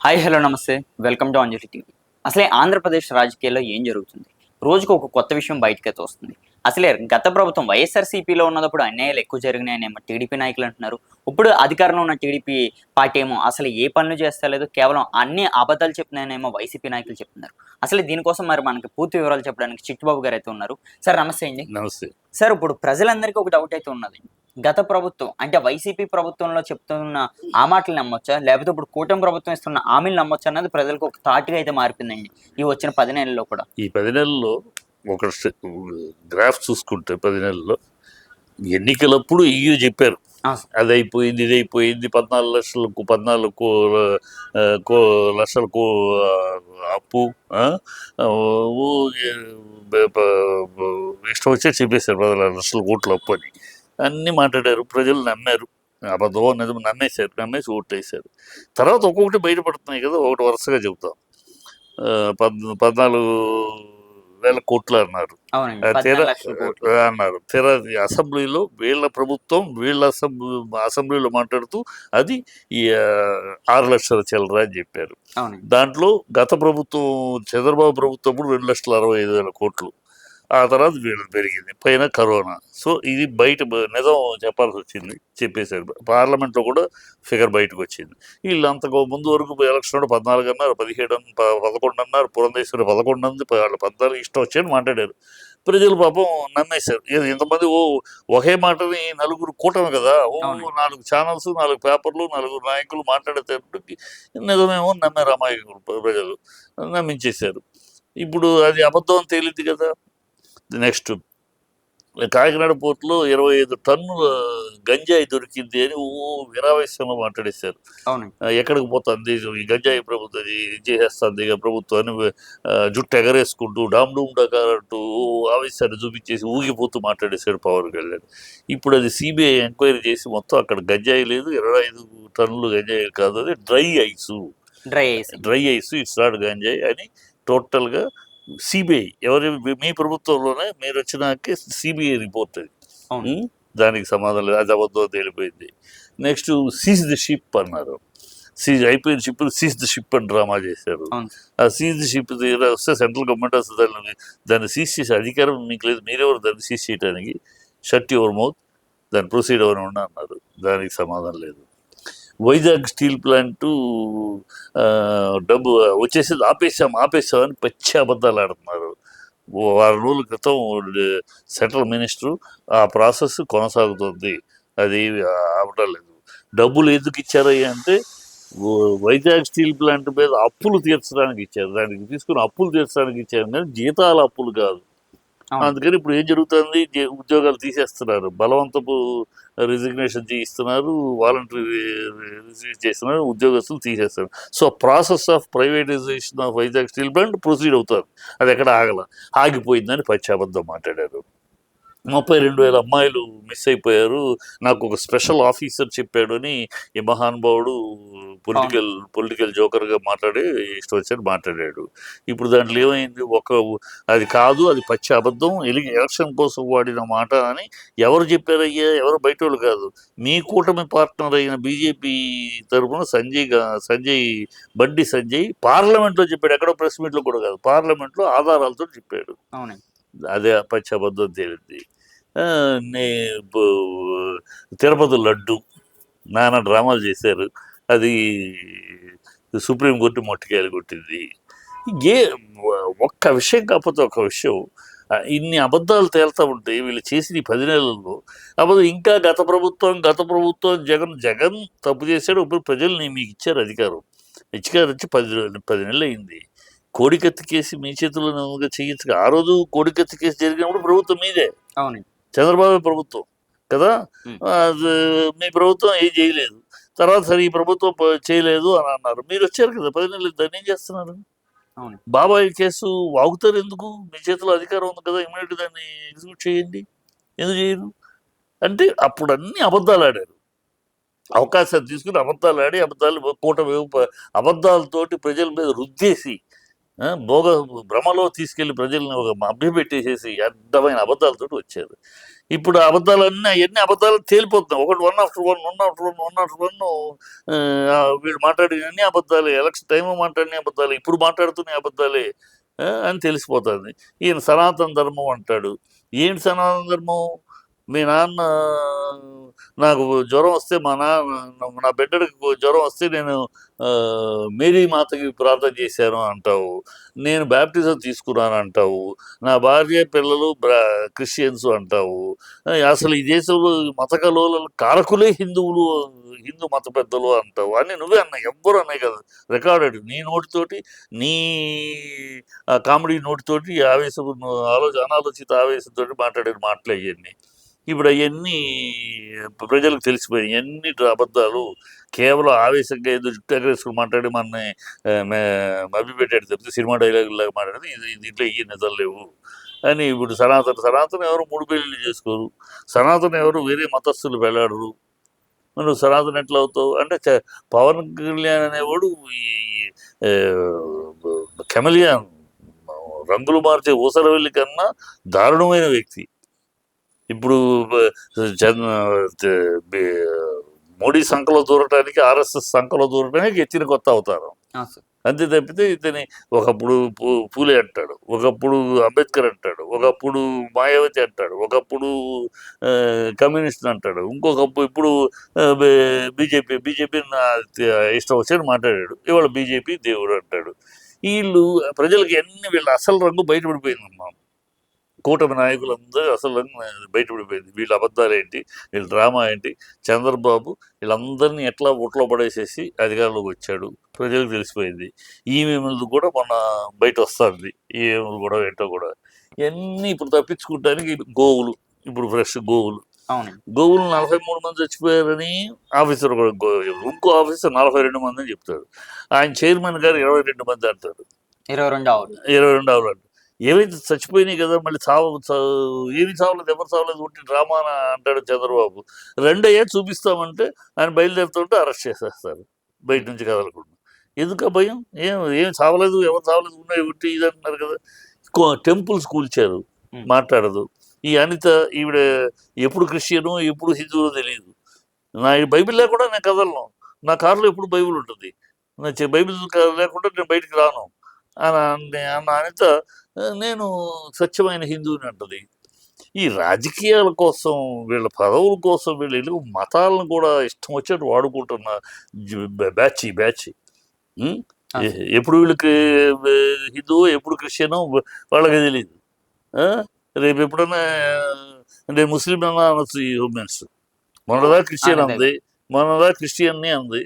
Hi hello నమస్తే welcome to Anjali TV. అసలే ఆంధ్రప్రదేశ్ రాజకీయాల్లో ఏం జరుగుతుంది? రోజుకు ఒక కొత్త విషయం బయటకైతే వస్తుంది. అసలే గత ప్రభుత్వం వైఎస్ఆర్సీపీలో ఉన్నప్పుడు అన్యాయాలు ఎక్కువ జరిగినాయనేమో టీడీపీ నాయకులు అంటున్నారు. ఇప్పుడు అధికారంలో ఉన్న టీడీపీ పార్టీ ఏమో అసలు ఏ పనులు చేస్తలేదు, కేవలం అన్ని అబద్ధాలు చెప్తున్నాయనేమో వైసీపీ నాయకులు చెప్తున్నారు. అసలు దీనికోసం మరి మనకి పూర్తి వివరాలు చెప్పడానికి చిట్టుబాబు గారు అయితే ఉన్నారు. సార్ నమస్తే అండి. నమస్తే. సార్ ఇప్పుడు ప్రజలందరికీ ఒక డౌట్ అయితే ఉన్నది. గత ప్రభుత్వం అంటే వైసీపీ ప్రభుత్వంలో చెప్తున్న ఆ మాటలు నమ్మొచ్చా? లేకపోతే ఇప్పుడు కూటమి ప్రభుత్వం ఇస్తున్న హామీలు నమ్మొచ్చా అన్నది ప్రజలకు ఒక థాట్‌గా అయితే మారిపోయిందండి. ఈ వచ్చిన 10 నెలల్లో కూడా. ఈ 10 నెలల్లో ఒక గ్రాఫ్ చూసుకుంటే 10 నెలల్లో ఎన్నికలప్పుడు ఇయ్యి చెప్పారు. ఆ! అదయిపోయింది, ఇదయిపోయింది, 14 లక్షల అప్పు. ఓ ఇష్టం వచ్చేది చెప్పేశారు 16 లక్షల కోట్ల అప్పు అని. అన్నీ మాట్లాడారు, ప్రజలు నమ్మారు. అబద్ధమో నిజమో నమ్మేసి ఓట్లేశారు. తర్వాత ఒక్కొక్కటి బయటపడుతున్నాయి కదా, ఒకటి వరుసగా చెబుతాం. 14,000 కోట్లు అన్నారు. అవునండి. 14,00,000 కోట్లు. అన్నారు. తీరా అసెంబ్లీలో వీళ్ళ ప్రభుత్వం వీళ్ళ అసెంబ్లీలో మాట్లాడుతూ అది 6 లక్షల చిల్లర అని చెప్పారు. అవునండి. దాంట్లో గత ప్రభుత్వం చంద్రబాబు ప్రభుత్వం అప్పుడు 2,65,000 కోట్లు. ఆ తర్వాత వీళ్ళది పెరిగింది, పైన కరోనా. సో ఇది బయట నిజం చెప్పాల్సి వచ్చింది, చెప్పేశారు. పార్లమెంట్లో కూడా ఫిగర్ బయటకు వచ్చింది. వీళ్ళు అంతకు ముందు వరకు ఎలక్షన్ 14 అన్నారు, 17 11 అన్నారు, పురంధేశ్వరి 11 అంది, వాళ్ళు 14 ఇష్టం వచ్చాయని మాట్లాడారు. ప్రజలు పాపం నమ్మేశారు. ఇంతమంది ఒకే మాటని నలుగురు కూటమి కదా, 4 ఛానల్స్, 4 పేపర్లు, 4 నాయకులు మాట్లాడేటప్పటికి నిజమేమో నమ్మారు అమాయకులు ప్రజలు, నమ్మించేశారు. ఇప్పుడు అది అబద్ధం అని తేలింది కదా. నెక్స్ట్ కాకినాడ పోర్టులో 25 టన్నుల గంజాయి దొరికింది అని వీరావేశంలో మాట్లాడేశారు. ఎక్కడికి పోతుంది ఈ గంజాయి ప్రభుత్వం, ఇది చేసేస్తుంది ఇక ప్రభుత్వాన్ని, జుట్టు ఎగరేసుకుంటూ డామ్ డూమ్ డకారంటూ ఆవేశాన్ని చూపించేసి ఊగిపోతూ మాట్లాడేశాడు పవన్ కళ్యాణ్. ఇప్పుడు అది సిబిఐ ఎంక్వైరీ చేసి మొత్తం అక్కడ గంజాయి లేదు, 25 టన్నులు గంజాయి కాదు, అది డ్రై ఐస్, ఇట్స్ నాట్ గంజాయి అని టోటల్గా సిబిఐ, మీ ప్రభుత్వంలోనే మీరు వచ్చినాకే సిబిఐ రిపోర్ట్ అది. దానికి సమాధానం లేదు, అది అబద్ధం తేలిపోయింది. నెక్స్ట్ సీజ్ ది షిప్ అన్నారు. అయిపోయిన షిప్ సీజ్ ది షిప్ అని డ్రామా చేశారు. ఆ సీజ్ ది షిప్ దగ్గర వస్తే సెంట్రల్ గవర్నమెంట్ వస్తుంది, దాన్ని సీజ్ చేసే అధికారం మీకు లేదు, మీరెవరు దాన్ని సీజ్ చేయడానికి, షట్ యువర్ మౌత్, దాన్ని ప్రొసీడ్ అవ్వని అన్నారు. దానికి సమాధానం లేదు. వైజాగ్ స్టీల్ ప్లాంటు డబ్బు వచ్చేసి ఆపేసామని పచ్చి అబద్ధాలు ఆడుతున్నారు. వారం రోజుల క్రితం సెంట్రల్ మినిస్టరు ఆ ప్రాసెస్ కొనసాగుతుంది, అది ఆపడం లేదు. డబ్బులు ఎందుకు ఇచ్చారయ్యా అంటే వైజాగ్ స్టీల్ ప్లాంట్ మీద అప్పులు తీర్చడానికి ఇచ్చారు, దానికి తీసుకుని అప్పులు తీర్చడానికి ఇచ్చారు, కానీ జీతాల అప్పులు కాదు. అందుకని ఇప్పుడు ఏం జరుగుతుంది, ఉద్యోగాలు తీసేస్తున్నారు, బలవంతపు రిజిగ్నేషన్ చేయిస్తున్నారు, వాలంటరీ రిజిగ్నేషన్ చేస్తున్నారు, ఉద్యోగస్తులు తీసేస్తారు. So process of privatization of Vizag steel plant proceed అవుతారు, అది ఎక్కడ ఆగిపోయిందని పచ్చి అబద్ధం మాట్లాడారు. 32,000 అమ్మాయిలు మిస్ అయిపోయారు, నాకు ఒక స్పెషల్ ఆఫీసర్ చెప్పాడు అని ఈ మహానుభావుడు పొలిటికల్ జోకర్గా మాట్లాడి ఇష్టం వచ్చాడు మాట్లాడాడు. ఇప్పుడు దాంట్లో ఏమైంది, అది కాదు, అది పచ్చి అబద్ధం, ఎలక్షన్ కోసం వాడిన మాట అని ఎవరు చెప్పారయ్యా, ఎవరు బయట వాళ్ళు కాదు, మీ కూటమి పార్ట్నర్ అయిన బీజేపీ తరఫున బండి సంజయ్ పార్లమెంట్లో చెప్పాడు, ఎక్కడో ప్రెస్ మీట్లో కూడా కాదు, పార్లమెంట్లో ఆధారాలతో చెప్పాడు. అదే పచ్చి అబద్ధం తేలింది. తిరుపతి లడ్డు నానా డ్రామాలు చేశారు, అది సుప్రీంకోర్టు మొట్టికాయలు కొట్టింది. ఒక్క విషయం కాకపోతే ఒక విషయం, ఇన్ని అబద్ధాలు తేలుతూ ఉంటే వీళ్ళు చేసిన 10 నెలల్లో అబద్ధం. ఇంకా గత ప్రభుత్వం జగన్ తప్పు చేశాడు, ఇప్పుడు ప్రజలు మీకు ఇచ్చారు అధికారం, వచ్చి 10 నెలలు అయింది. కోడికత్తి కేసు మీ చేతిలో చేయొచ్చు. ఆ రోజు కోడికత్తి కేసు జరిగినప్పుడు ప్రభుత్వం మీదే, చంద్రబాబు ప్రభుత్వం కదా, మీ ప్రభుత్వం ఏం చేయలేదు. తర్వాత సరే ఈ ప్రభుత్వం చేయలేదు అని అన్నారు, మీరు వచ్చారు కదా 10 నెలలు, దాన్ని ఏం చేస్తున్నారు? బాబాయ్ కేసు వాగుతారు ఎందుకు, మీ చేతిలో అధికారం ఉంది కదా, ఇమీడియట్ దాన్ని ఎగ్జిక్యూట్ చేయండి, ఎందుకు చేయరు అంటే అప్పుడు అన్ని అబద్ధాలు ఆడారు. అవకాశాలు తీసుకుని అబద్ధాలు ఆడి కూటమి అబద్ధాలతోటి ప్రజల మీద రుద్దేసి భోగ భ్రమలో తీసుకెళ్లి ప్రజల్ని ఒక మభ్యపెట్టేసేసి అడ్డమైన అబద్ధాలతో వచ్చారు. ఇప్పుడు ఆ అబద్ధాలన్నీ అవన్నీ అబద్ధాలు తేలిపోతున్నాయి. ఒకటి one after one, one after one, one after one. వీళ్ళు మాట్లాడిన అన్ని అబద్ధాలే, ఎలక్షన్ టైం మాట్లాడిన అబద్ధాలే, ఇప్పుడు మాట్లాడుతున్న అబద్ధాలే అని తెలిసిపోతుంది. ఈయన సనాతన ధర్మం అంటాడు. ఏంటి సనాతన ధర్మం? మీ నాన్న నాకు జ్వరం వస్తే నా బిడ్డడికి జ్వరం వస్తే నేను మేరీ మాతకి ప్రార్థన చేశాను అంటావు. నేను బ్యాప్టిజం తీసుకున్నాను అంటావు. నా భార్య పిల్లలు క్రిస్టియన్స్ అంటావు. అసలు ఈ దేశంలో మత కలవల కారకులే హిందువులు, హిందూ మత పెద్దలు అంటావు. అని నువ్వే అన్నాయి, ఎవ్వరు అన్నాయి కదా, రికార్డెడ్ నీ నోటితోటి, నీ కామెడీ నోటితోటి, అనాలోచిత ఆవేశంతో మాట్లాడిన మాటలు అవన్నీ. ఇప్పుడు అవన్నీ ప్రజలకు తెలిసిపోయాయి. ఎన్ని అబద్ధాలు, కేవలం ఆవేశంగా ఏదో జుట్టు ఎగరేసుకుని మాట్లాడి మనని మభ్యపెట్టాడు తప్పితే సినిమా డైలాగులాగా మాట్లాడితే దీంట్లో ఈ నిజాలు లేవు అని. ఇప్పుడు సనాతన ఎవరు 3 పెళ్ళిళ్ళు చేసుకోరు, సనాతన ఎవరు వేరే మతస్థులు వెళ్ళాడరు. నువ్వు సనాతన ఎట్లా అవుతావు అంటే పవన్ కళ్యాణ్ అనేవాడు ఈ కెమెలియాన్, రంగులు మార్చే ఊసరవెల్లి కన్నా దారుణమైన వ్యక్తి. ఇప్పుడు మోడీ సంఖలో దూరటానికి, ఆర్ఎస్ఎస్ సంఖలో దూరటానికి ఎత్తిన కొత్త అవతారం. అంతే తప్పితే ఇతని ఒకప్పుడు పూలే అంటాడు, ఒకప్పుడు అంబేద్కర్ అంటాడు, ఒకప్పుడు మాయావతి అంటాడు, ఒకప్పుడు కమ్యూనిస్ట్ అంటాడు, ఇంకొకప్పుడు ఇప్పుడు బీజేపీ ఇష్టం వచ్చాడు మాట్లాడాడు. ఇవాళ బీజేపీ దేవుడు అంటాడు. వీళ్ళు ప్రజలకి అన్ని వీళ్ళ అసలు రంగు బయటపడిపోయిందమ్మా. కూటమి నాయకులందరూ అసలు బయటపడిపోయింది. వీళ్ళ అబద్ధాలు ఏంటి, వీళ్ళ డ్రామా ఏంటి. చంద్రబాబు వీళ్ళందరినీ ఎట్లా ఒట్లో పడేసేసి అధికారంలోకి వచ్చాడు, ప్రజలకు తెలిసిపోయింది. ఈమెయిల్ది కూడా మొన్న బయట వస్తుంది, ఈమెయిల్ కూడా ఏంటో కూడా. ఇవన్నీ ఇప్పుడు తప్పించుకోవడానికి గోవులు, ఇప్పుడు ఫ్రెష్ గోవులు 43 మంది చచ్చిపోయారని ఆఫీసర్ కూడా, ఇంకో ఆఫీసర్ 42 మంది అని చెప్తాడు. ఆయన చైర్మన్ గారు 22 మంది అంటాడు. 22 ఆవులు. ఏమైతే చచ్చిపోయినాయి కదా, మళ్ళీ ఏమి చావలేదు, ఎవరు చావలేదు, ఉంటే డ్రామా అంటాడు చంద్రబాబు. 2 అయ్యే చూపిస్తామంటే ఆయన బయలుదేరుతుంటే అరెస్ట్ చేసేస్తారు బయట నుంచి కదలకుండా. ఎందుకు భయం? ఏం చావలేదు, ఎవరు చావలేదు, ఉన్నాయి ఉంటే ఇది అంటున్నారు కదా. టెంపుల్స్ కూల్చారు, మాట్లాడదు. ఈ అనిత ఈవిడ ఎప్పుడు క్రిస్టియను ఎప్పుడు హిందువులో తెలియదు. నా బైబిల్ లేకుండా నేను కదలను, నా కారులో ఎప్పుడు బైబిల్ ఉంటుంది, నా బైబిల్ లేకుండా నేను బయటికి రాను అన్న అనిత నేను స్వచ్ఛమైన హిందువుని అంటది. ఈ రాజకీయాల కోసం, వీళ్ళ పదవుల కోసం వీళ్ళు మతాలను కూడా ఇష్టం వచ్చినట్టు వాడుకుంటున్న బ్యాచ్. ఎప్పుడు వీళ్ళకి హిందువు ఎప్పుడు క్రిస్టియనో వాళ్ళకి తెలియదు. రేపు ఎప్పుడన్నా నేను ముస్లిం అన్నా అనొచ్చు ఈ ఉమెన్స్. మొన్నదా క్రిస్టియన్ అంది, క్రిస్టియన్ని అంది.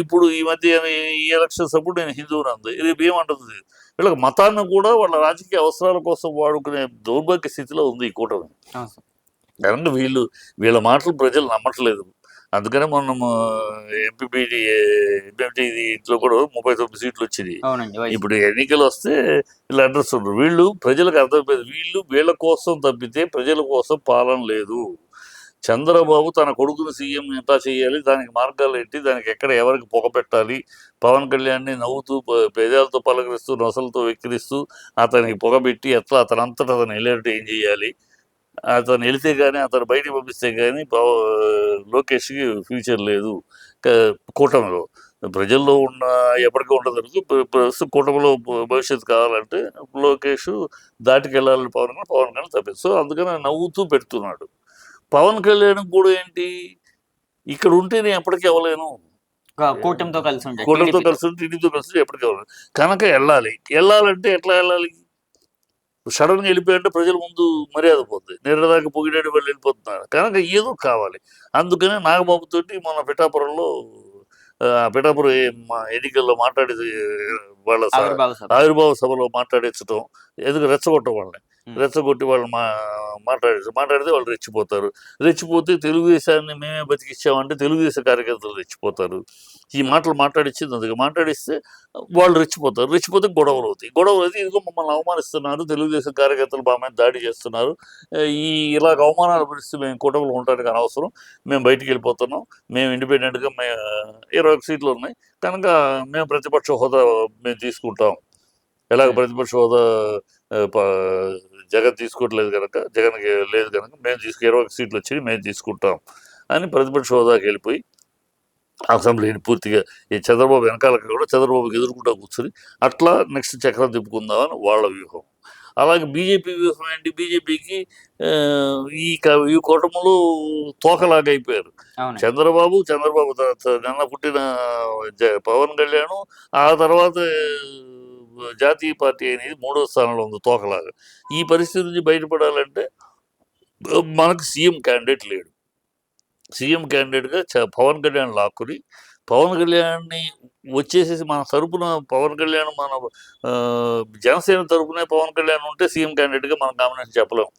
ఇప్పుడు ఈ మధ్య ఈ ఎలక్షన్స్ అప్పుడు నేను హిందువుని అంది. రేపు ఏమంటుంది? వీళ్ళకి మతాన్ని కూడా వాళ్ళ రాజకీయ అవసరాల కోసం వాడుకునే దౌర్భాగ్య స్థితిలో ఉంది ఈ కూటమి. కనుక వీళ్ళ మాటలు ప్రజలు నమ్మట్లేదు. అందుకనే మొన్న ఎంపీ ఇంట్లో కూడా 39 సీట్లు వచ్చినాయి. ఇప్పుడు ఎన్నికలు వస్తే వీళ్ళు అడ్రస్ ఉండరు. వీళ్ళు ప్రజలకు అర్థమైపోయింది, వీళ్ళ కోసం తప్పితే ప్రజల కోసం పాలన లేదు. చంద్రబాబు తన కొడుకుని సీఎం ఎంత చేయాలి, దానికి మార్గాలు ఏంటి, దానికి ఎక్కడ ఎవరికి పొగ పెట్టాలి, పవన్ కళ్యాణ్ని నవ్వుతూ పేదాలతో పలకరిస్తూ నొసలతో వెక్కిరిస్తూ అతనికి పొగబెట్టి ఎట్లా అతనంతటా అతను వెళ్ళేటట్టు ఏం చేయాలి, అతను వెళితే కానీ అతను బయటికి పంపిస్తే కానీ లోకేష్కి ఫ్యూచర్ లేదు. కూటమిలో ప్రజల్లో ఉన్న ఎప్పటికీ ఉండదు. కూటమిలో భవిష్యత్తు కావాలంటే లోకేష్ దాటికెళ్ళాలని పవన్ కళ్యాణ్ తప్పింది. సో అందుకని నవ్వుతూ పెడుతున్నాడు. పవన్ కళ్యాణ్ కూడా ఏంటి, ఇక్కడ ఉంటే నేను ఎప్పటికీ అవ్వలేను, కూటమితో కలిసి టీడీతో కలిసి ఎప్పటికీ అవ్వలేను, కనుక వెళ్ళాలంటే ఎట్లా వెళ్ళాలి? సడన్గా వెళ్ళిపోయారంటే ప్రజల ముందు మర్యాద పోతుంది, నిన్నదాకా పొగిడాడు వాళ్ళు వెళ్ళిపోతున్నారు, కనుక ఏదో కావాలి. అందుకనే నాగబాబుతోటి మన పిఠాపురంలో ఎన్నికల్లో మాట్లాడేది, వాళ్ళ ఆవిర్భావ సభలో మాట్లాడించడం, ఎందుకు రెచ్చగొట్టడం, వాళ్ళని రెచ్చగొట్టి వాళ్ళు మాట్లాడితే వాళ్ళు రెచ్చిపోతే తెలుగుదేశాన్ని మేమే బతికిచ్చామంటే తెలుగుదేశం కార్యకర్తలు రెచ్చిపోతారు. ఈ మాటలు మాట్లాడిచ్చింది అందుకే, మాట్లాడిస్తే వాళ్ళు రెచ్చిపోతే గొడవలు అవుతాయి. ఇదిగో మమ్మల్ని అవమానిస్తున్నారు, తెలుగుదేశం కార్యకర్తలు మా మీద దాడి చేస్తున్నారు, ఇలాగ అవమానాలు పరిస్థితి మేము కూటమిలో ఉండడానికి అనవసరం, మేము బయటికి వెళ్ళిపోతున్నాం, మేము ఇండిపెండెంట్గా 21 సీట్లు ఉన్నాయి కనుక మేము ప్రతిపక్ష హోదా మేము తీసుకుంటాం ఎలాగ ప్రతిపక్ష హోదా జగన్ తీసుకోవట్లేదు కనుక, జగన్కి లేదు కనుక మేము 21 సీట్లు వచ్చి మేము తీసుకుంటాం అని ప్రతిపక్ష హోదాకి వెళ్ళిపోయి అసెంబ్లీని పూర్తిగా ఈ చంద్రబాబు వెనకాలకి కూడా చంద్రబాబుకి ఎదుర్కొంటా కూర్చొని అట్లా నెక్స్ట్ చక్రం తిప్పుకుందామని వాళ్ళ వ్యూహం. అలాగే బీజేపీ వ్యూహం ఏంటి? బీజేపీకి ఈ కూటములు తోకలాగా అయిపోయారు. చంద్రబాబు తర్వాత నిన్న పుట్టిన పవన్ కళ్యాణ్, ఆ తర్వాత జాతీయ పార్టీ అనేది 3వ స్థానంలో ఉంది తోకలాగా. ఈ పరిస్థితి నుంచి బయటపడాలంటే మనకు సీఎం క్యాండిడేట్ లేడు. సీఎం క్యాండిడేట్గా పవన్ కళ్యాణ్ లాక్కుని పవన్ కళ్యాణ్ని వచ్చేసేసి మన తరపున పవన్ కళ్యాణ్ మన జనసేన తరపునే పవన్ కళ్యాణ్ ఉంటే సీఎం క్యాండిడేట్గా మనం కాంబినేషన్ చెప్పలేం.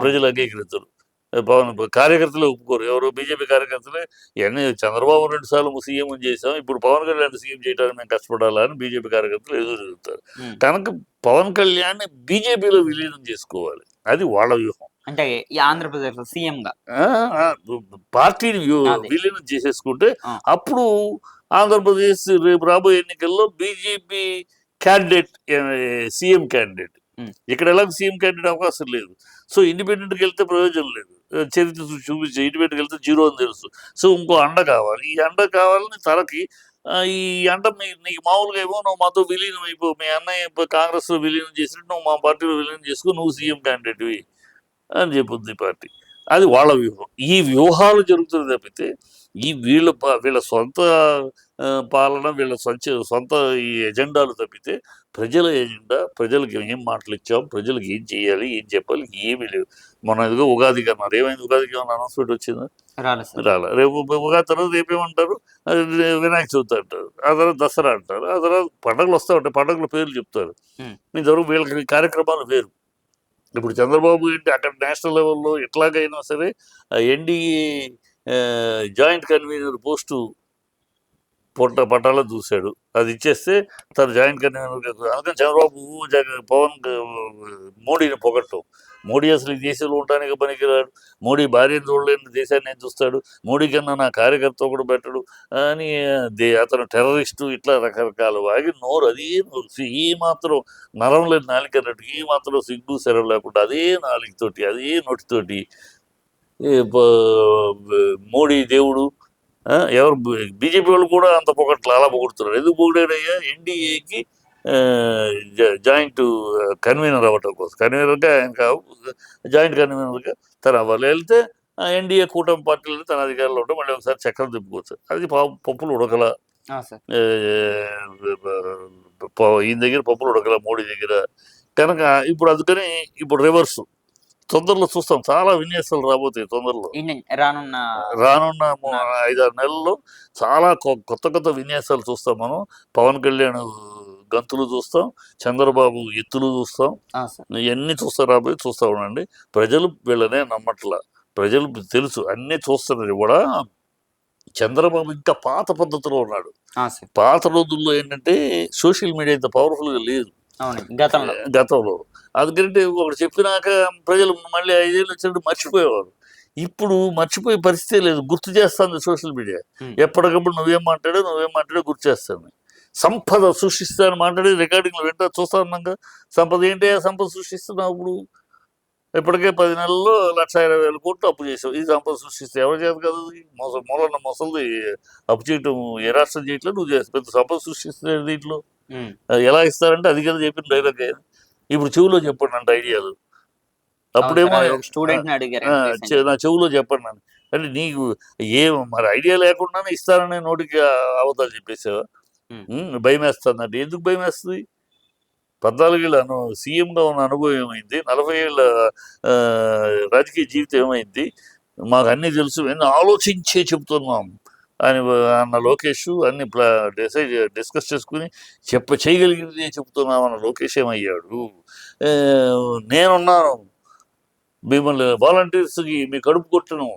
ప్రజలు అంగీకరించరు. పవన్ కార్యకర్తలు ఒప్పుకోరు. ఎవరు? బీజేపీ కార్యకర్తలే ఇవన్నీ చంద్రబాబు 2 సార్లు సీఎం చేసాం, ఇప్పుడు పవన్ కళ్యాణ్ సీఎం చేయడానికి మేము కష్టపడాలని బీజేపీ కార్యకర్తలు ఎదురు చూస్తారు. కనుక పవన్ కళ్యాణ్ బీజేపీలో విలీనం చేసుకోవాలి, అది వాళ్ళ వ్యూహం. అంటే ఈ ఆంధ్రప్రదేశ్ సీఎం గా పార్టీని విలీనం చేసేసుకుంటే అప్పుడు ఆంధ్రప్రదేశ్ రేపు రాబోయే ఎన్నికల్లో బీజేపీ క్యాండిడేట్ సీఎం క్యాండిడేట్. ఇక్కడ ఎలాగో సీఎం క్యాండిడేట్ అవకాశం లేదు. సో ఇండిపెండెంట్కి వెళ్తే ప్రయోజనం లేదు. చరిత్ర చూపించే ఇండిపెండెంట్కి వెళ్తే జీరో అని తెలుసు. సో ఇంకో అండ కావాలి. ఈ అండ కావాలని తనకి ఈ అండ నీకు మామూలుగా ఏమో నువ్వు మాతో విలీనం అయిపో, మీ అన్నయ్య కాంగ్రెస్లో విలీనం చేసినట్టు నువ్వు మా పార్టీలో విలీనం చేసుకో, నువ్వు సీఎం క్యాండిడేట్వి అని చెప్పుద్ది పార్టీ. అది వాళ్ళ వ్యూహం. ఈ వ్యూహాలు జరుగుతుంది తప్పితే ఈ వీళ్ళ సొంత పాలన, వీళ్ళ సొంత ఈ ఎజెండాలు తప్పితే ప్రజల ఎజెండా, ప్రజలకు ఏం మాటలు ఇచ్చాం, ప్రజలకు ఏం చేయాలి, ఏం చెప్పాలి, ఏమీ లేవు. మన ఇదిగో ఉగాదికి అన్నారు, ఏమైంది? ఉగాదికి ఏమైనా అనౌన్స్మెంట్ వచ్చిందా? రాలే. రేపు ఉగాది తర్వాత రేపేమంటారు? వినాయక చవితి అంటారు, ఆ తర్వాత దసరా అంటారు, ఆ తర్వాత పండుగలు వస్తూ ఉంటాయి, పండుగల పేర్లు చెప్తారు. ఇంతవరకు వీళ్ళకి కార్యక్రమాలు వేరు. ఇప్పుడు చంద్రబాబు ఏంటి అక్కడ నేషనల్ లెవెల్లో ఎట్లాగైనా సరే ఎన్డీఏ జాయింట్ కన్వీనర్ పోస్టు పట్టాలో చూశాడు, అది ఇచ్చేస్తే తను జాయింట్ కన్వీనర్. అందుకని చంద్రబాబు మోడీని పొగట్టం. మోడీ అసలు ఈ దేశంలో ఉండడానికి పనికిరాడు, మోడీ భార్యను చూడలేని దేశాన్ని ఏం చూస్తాడు, మోడీ కన్నా నా కార్యకర్త కూడా పెట్టడు అని అతను టెర్రరిస్టు, ఇట్లా రకరకాల వాగి నోరు అదే నోరు, ఏ మాత్రం నరం లేని నాలిక అన్నట్టు, ఏ మాత్రం సిగ్గు శరం లేకుండా అదే నాలికతోటి అదే నోటితోటి మోడీ దేవుడు. ఎవరు? బీజేపీ వాళ్ళు కూడా అంత పొగట్లు అలా పొగుడుతున్నారు. ఎందుకు పొగిడాడయ్యా? ఎన్డీఏకి జాయింట్ కన్వీనర్ అవ్వటం కోసం. కన్వీనర్గా ఆయన కావు, జాయింట్ కన్వీనర్గా తను అవ్వాలి. వెళ్తే ఎన్డీఏ కూటమి పార్టీలు తన అధికారంలో ఉంటే మళ్ళీ ఒకసారి చక్రం తిప్పుకోవచ్చు. అది పప్పులు ఉడకల. ఈయన దగ్గర పప్పులు ఉడకల, మోడీ దగ్గర. కనుక ఇప్పుడు అందుకని ఇప్పుడు రివర్స్ తొందరలో చూస్తాం. చాలా విన్యాసాలు రాబోతాయి తొందరలో. రానున్న 5-6 నెలల్లో చాలా కొత్త విన్యాసాలు చూస్తాం మనం. పవన్ కళ్యాణ్ గంతులు చూస్తాం, చంద్రబాబు ఎత్తులు చూస్తాం, ఇవన్నీ రాబోయే చూస్తూ ఉండండి. ప్రజలు వీళ్ళనే నమ్మట్లా, ప్రజలు తెలుసు అన్నీ చూస్తున్నది కూడా. చంద్రబాబు ఇంకా పాత పద్ధతిలో ఉన్నాడు. పాత రోజుల్లో ఏంటంటే సోషల్ మీడియా ఇంత పవర్ఫుల్గా లేదు గతంలో. అందుకంటే ఒకటి చెప్పినాక ప్రజలు మళ్ళీ 5 ఏళ్ళు వచ్చినట్టు మర్చిపోయేవారు. ఇప్పుడు మర్చిపోయే పరిస్థితే లేదు, గుర్తు చేస్తుంది సోషల్ మీడియా. ఎప్పటికప్పుడు నువ్వేం మాట్లాడో గుర్తు చేస్తాను. సంపద సృష్టిస్తాను మాట్లాడి రికార్డింగ్లు వింటా చూస్తా ఉన్నాక, సంపద ఏంటి? సంపద సృష్టిస్తున్నావు. ఇప్పుడు ఇప్పటికే 10 నెలల్లో 1,20,000 కోట్లు అప్పు చేసావు. ఈ సంపద సృష్టిస్తే ఎవరు చేత కదా? మూలన్న మొసలిది అప్పు చేయటం ఏ రాష్ట్రం చేయట్లేదు, నువ్వు చేస్తావు. పెద్ద సంపద సృష్టిస్తే దీంట్లో ఎలా ఇస్తారంటే అది కదా చెప్పిన డైలాగ్. ఇప్పుడు చెవులో చెప్పండి అంటే ఐడియాలు. అప్పుడేమో స్టూడెంట్ నా చెవులో చెప్పండి అని అంటే నీకు మరి ఐడియా లేకుండానే ఇస్తారనే నోటికి అవతాలు చెప్పేసావా? భయం వేస్తుందంటే ఎందుకు భయం వేస్తుంది? 14 ఏళ్ళ సీఎంగా ఉన్న అనుభవం ఏమైంది? 40 ఏళ్ళ రాజకీయ జీవితం ఏమైంది? మాకు అన్నీ తెలుసు, అన్నీ ఆలోచించే చెప్తున్నాం అని అన్న లోకేష్ అన్ని డిస్కస్ చేసుకుని చేయగలిగింది చెప్తున్నామన్న లోకేష్ ఏమయ్యాడు? నేనున్నాను, మిమ్మల్ని వాలంటీర్స్కి మీ కడుపు కొట్టను,